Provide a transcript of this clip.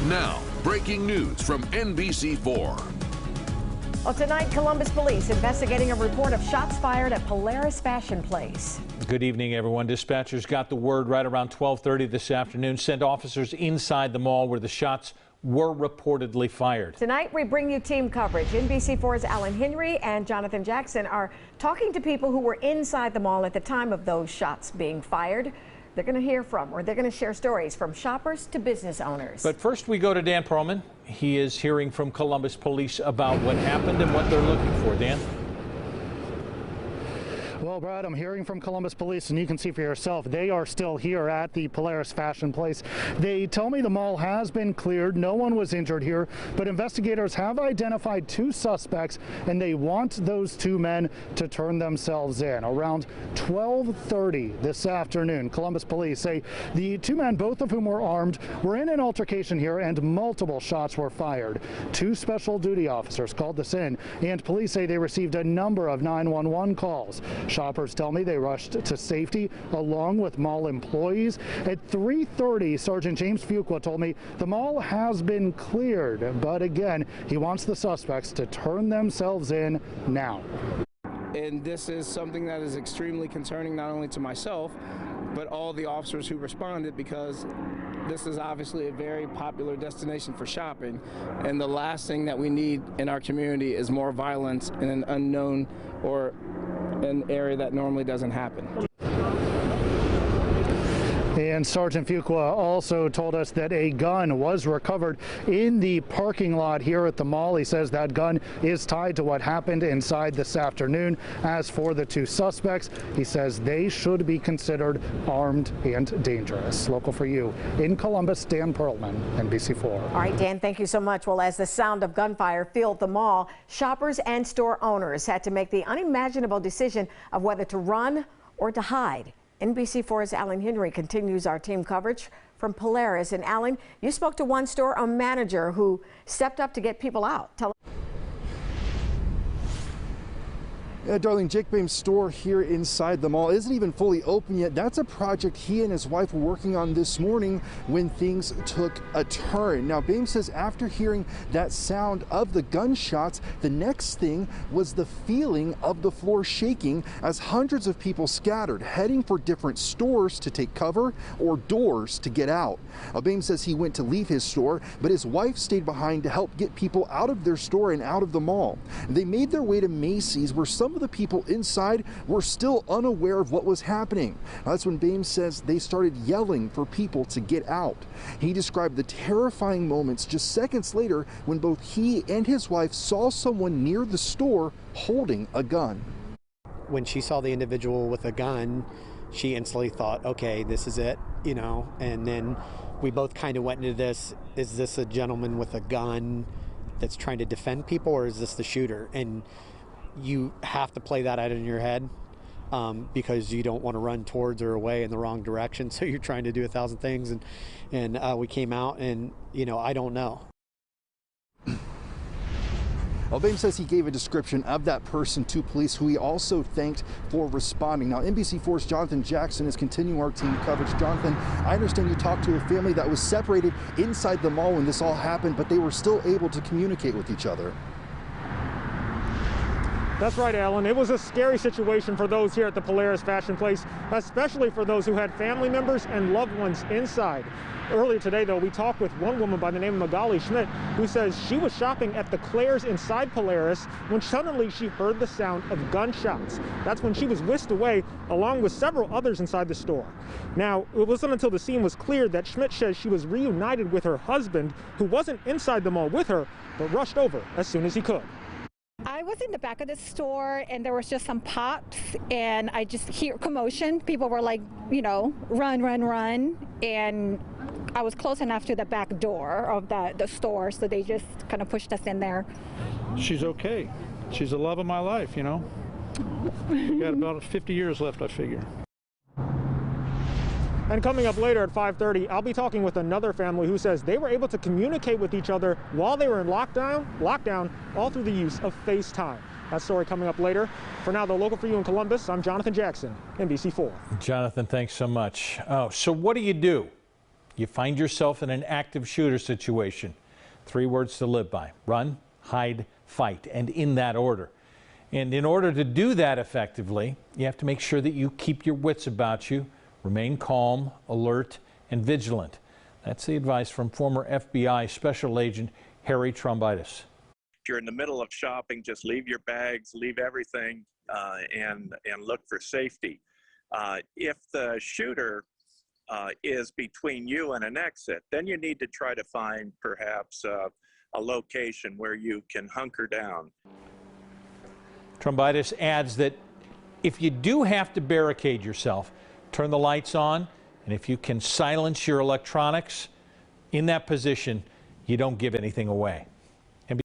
Now, breaking news from NBC4. Well, tonight, Columbus police investigating a report of shots fired at Polaris Fashion Place. Good evening, everyone. Dispatchers got the word right around 12:30 this afternoon, sent officers inside the mall where the shots were reportedly fired. Tonight, we bring you team coverage. NBC4's Alan Henry and Jonathan Jackson are talking to people who were inside the mall at the time of those shots being fired. They're going to hear from, or they're going to share stories from shoppers to business owners. But first, we go to Dan Perlman. He is hearing from Columbus police about what happened and what they're looking for. Dan? Well, Brad, I'm hearing from Columbus police, and you can see for yourself, they are still here at the Polaris Fashion Place. They tell me the mall has been cleared. No one was injured here, but investigators have identified two suspects, and they want those two men to turn themselves in. Around 12:30 this afternoon, Columbus police say the two men, both of whom were armed, were in an altercation here, and multiple shots were fired. Two special duty officers called this in, and police say they received a number of 911 calls. Shoppers tell me they rushed to safety along with mall employees. At 3:30, Sergeant James Fuqua told me the mall has been cleared, but again, he wants the suspects to turn themselves in now. And this is something that is extremely concerning, not only to myself, but all the officers who responded, because this is obviously a very popular destination for shopping, and the last thing that we need in our community is more violence in an unknown or an area that normally doesn't happen. And Sergeant Fuqua also told us that a gun was recovered in the parking lot here at the mall. He says that gun is tied to what happened inside this afternoon. As for the two suspects, he says they should be considered armed and dangerous. Local for you in Columbus, Dan Perlman, NBC4. All right, Dan, thank you so much. Well, as the sound of gunfire filled the mall, shoppers and store owners had to make the unimaginable decision of whether to run or to hide. NBC4's Alan Henry continues our team coverage from Polaris. And Alan, you spoke to one store manager who stepped up to get people out. Tell Darlene, Jake Bame's store here inside the mall isn't even fully open yet. That's a project he and his wife were working on this morning when things took a turn. Now, Bame says after hearing that sound of the gunshots, the next thing was the feeling of the floor shaking as hundreds of people scattered, heading for different stores to take cover or doors to get out. Bame says he went to leave his store, but his wife stayed behind to help get people out of their store and out of the mall. They made their way to Macy's, where some of the people inside were still unaware of what was happening. That's when Bame says they started yelling for people to get out. He described the terrifying moments just seconds later when both he and his wife saw someone near the store holding a gun. When she saw the individual with a gun, she instantly thought, okay, this is it, you know, and then we both kind of went into this, is this a gentleman with a gun that's trying to defend people, or is this the shooter? And you have to play that out in your head because you don't want to run towards or away in the wrong direction. So you're trying to do 1,000 things, and we came out, and you know, I don't know. Bame says he gave a description of that person to police, who he also thanked for responding. Now, NBC4's Jonathan Jackson is continuing our team coverage. Jonathan, I understand you talked to a family that was separated inside the mall when this all happened, but they were still able to communicate with each other. That's right, Alan. It was a scary situation for those here at the Polaris Fashion Place, especially for those who had family members and loved ones inside. Earlier today, though, we talked with one woman by the name of Magali Schmidt, who says she was shopping at the Claire's inside Polaris when suddenly she heard the sound of gunshots. That's when she was whisked away, along with several others inside the store. Now, it wasn't until the scene was cleared that Schmidt says she was reunited with her husband, who wasn't inside the mall with her, but rushed over as soon as he could. I was in the back of the store, and there was just some pops, and I just hear commotion. People were like, you know, run, run, run, and I was close enough to the back door of the store, so they just kind of pushed us in there. She's okay. She's the love of my life, you know. Got about 50 years left, I figure. And coming up later at 5:30, I'll be talking with another family who says they were able to communicate with each other while they were in lockdown, all through the use of FaceTime. That story coming up later. For now, the local for you in Columbus, I'm Jonathan Jackson, NBC4. Jonathan, thanks so much. Oh, so what do you do You find yourself in an active shooter situation. 3 words to live by: run, hide, fight, and in that order. And in order to do that effectively, you have to make sure that you keep your wits about you, remain calm, alert, and vigilant. That's the advice from former FBI Special Agent Harry Trombitis. If you're in the middle of shopping, just leave your bags, leave everything, and look for safety. If the shooter is between you and an exit, then you need to try to find perhaps a location where you can hunker down. Trombitis adds that if you do have to barricade yourself, turn the lights on, and if you can silence your electronics in that position, you don't give anything away.